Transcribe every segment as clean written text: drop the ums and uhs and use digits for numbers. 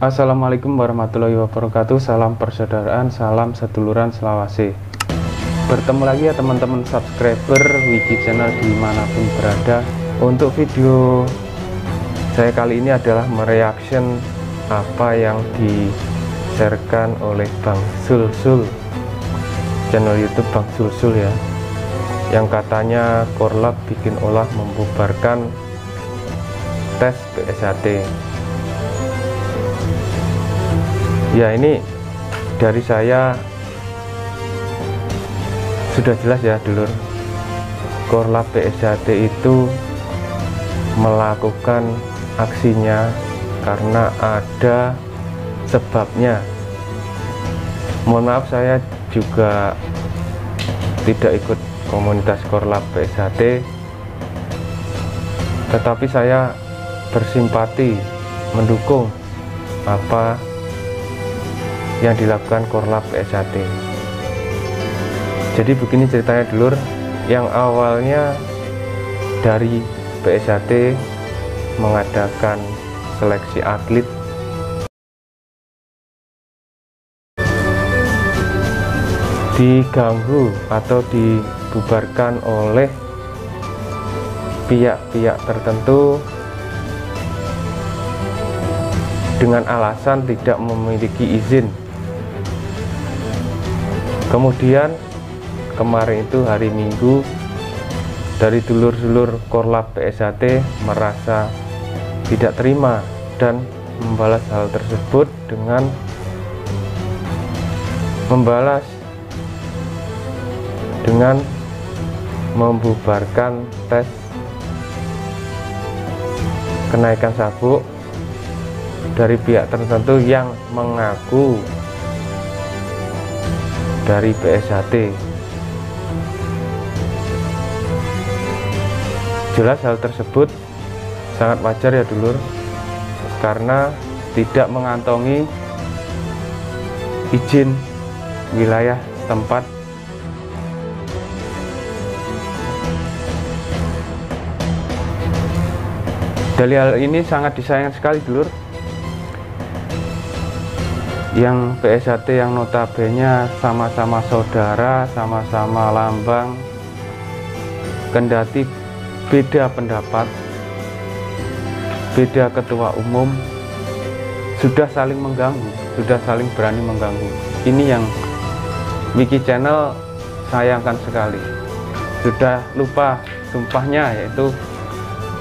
Assalamualaikum warahmatullahi wabarakatuh. Salam persaudaraan, salam seduluran Selawase. Bertemu lagi ya teman-teman subscriber Wiki Channel dimanapun berada. Untuk video saya kali ini adalah mereaction apa yang di-sharekan oleh Bang Sul, channel YouTube Bang Sul ya, yang katanya Korlap bikin olah membubarkan tes PSAT. Ya, ini dari saya sudah jelas ya dulur, Korlap PSAT itu melakukan aksinya karena ada sebabnya. Mohon maaf, saya juga tidak ikut komunitas Korlap PSAT, tetapi saya bersimpati mendukung apa yang dilakukan Korlap PSAT. Jadi begini ceritanya dulur, yang awalnya dari PSAT mengadakan seleksi atlet diganggu atau dibubarkan oleh pihak-pihak tertentu dengan alasan tidak memiliki izin. Kemudian kemarin itu hari Minggu, dari dulur-dulur Korlap PSAT merasa tidak terima dan membalas hal tersebut dengan membubarkan tes kenaikan sabuk dari pihak tertentu yang mengaku dari PSAT. Jelas hal tersebut sangat wajar ya dulur, karena tidak mengantongi izin wilayah tempat. Dari hal ini sangat disayangkan sekali dulur, yang PSAT yang notabene sama-sama saudara, sama-sama lambang, kendati beda pendapat, beda ketua umum, sudah saling mengganggu, sudah saling berani mengganggu. Ini yang Wiki Channel sayangkan sekali. Sudah lupa sumpahnya, yaitu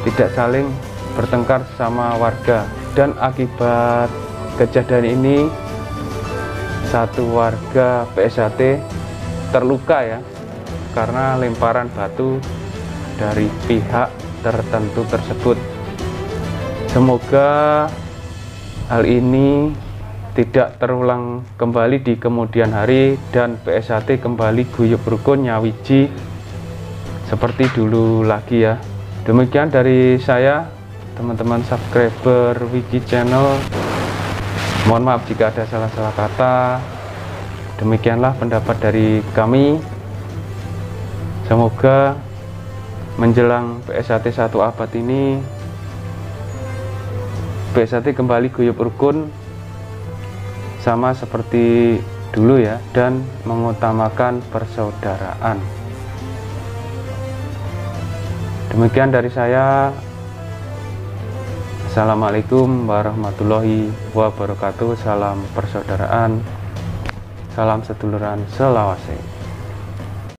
tidak saling bertengkar sama warga. Dan akibat kejadian ini satu warga PSAT terluka ya, karena lemparan batu dari pihak tertentu tersebut. Semoga hal ini tidak terulang kembali di kemudian hari dan PSAT kembali guyub rukun nyawiji seperti dulu lagi ya. Demikian dari saya, teman-teman subscriber Wiki Channel. Mohon maaf jika ada salah-salah kata. Demikianlah pendapat dari kami. Semoga menjelang PSAT 1 abad ini PSAT kembali guyub rukun sama seperti dulu ya, dan mengutamakan persaudaraan. Demikian dari saya. Assalamualaikum warahmatullahi wabarakatuh. Salam persaudaraan, salam seduluran Selawase.